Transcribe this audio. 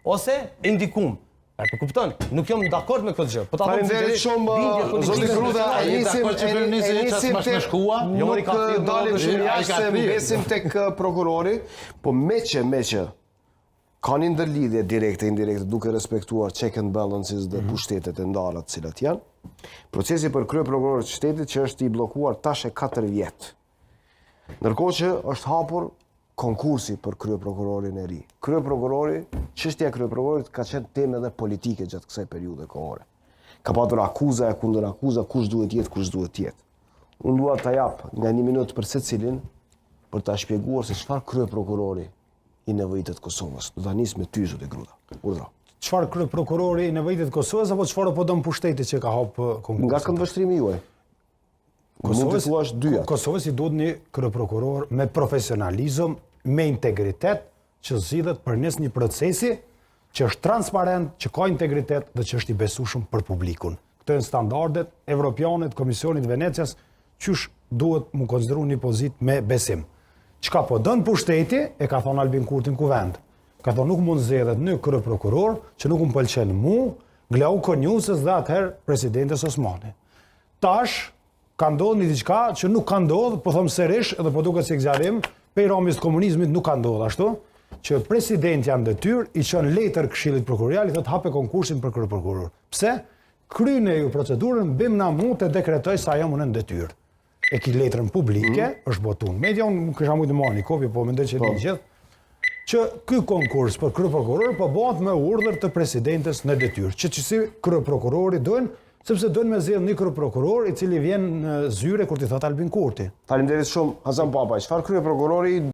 ose indikum. E po kupton, nuk jam dakord me këtë gjë. Po ta them Faleminderit shumë zoti Gruda, e nisim nuk dalim shumë jashtë, besim tek prokurori, po meqë ka një ndërlidhje direkte, indirekte, duke respektuar check and balances dhe pushtetet e ndara të cilat janë. Procesi për kryeprokurorin të shtetit që është i bllokuar tash e 4 vjet. Ndërkohë që është hapur konkursi për kryeprokurorin e ri. Çështja e kryeprokurorit ka qenë temë edhe politike gjatë kësaj periudhe kohore. Ka patur akuza e kundër akuza, kush duhet jetë. Unë dua ta jap nga 1 minutë për secilin për ta shpjeguar se çfarë kryeprokurori i nevojitet Kosovës. Do ta nis me ty zoti Gruda. Urdhro. Çfarë kryeprokurori i nevojitet Kosovës apo çfarë po don pushtetit që ka hap konkursin? Nga këndvështrimi juaj. Mund të thuash dyja. Kosovës i duhet një kryeprokuror me profesionalizëm, me integritet, që zgjidhet përmes një procesi që është transparent, që ka integritet dhe që është i besueshëm për publikun. Këto janë standardet evropiane të Komisionit Venecias, qysh duhet mu konsideru një pozitë me besim. Çka po dën pushteti, e ka thonë Albin Kurti në kuvend. Ka thonë nuk mund zgjedhet një kryeprokuror që nuk më pëlqen mu, Glau Konjusës dhe atëherë presidentes Osmani. Tash ka ndodhur një diçka që nuk ka ndodhur, po them sërish edhe po duket si egzarim, pejramës komunizmit nuk ka ndodhur ashtu, që presidenti janë detyrë i çon letër Këshillit Prokurorial i thotë hape konkursin për kryeprokuror. Pse? Kryeni ju procedurën bim na mu të dekretoj sa jam unë në detyrë. E ki letrën publike, është botuar media, unë kisha mujtë marrë një kopje, po mendoj që një gjithë, që ky konkurs për kryeprokuror po bëhet me urdhër të presidentes në detyrë, që si kryeprokurori duhen, sepse duhen me zgjedh një kryeprokuror i cili vjen në zyre kur t'i thot Albin Kurti. Faleminderit shumë Hazan Papaj. Çfarë kryeprokurori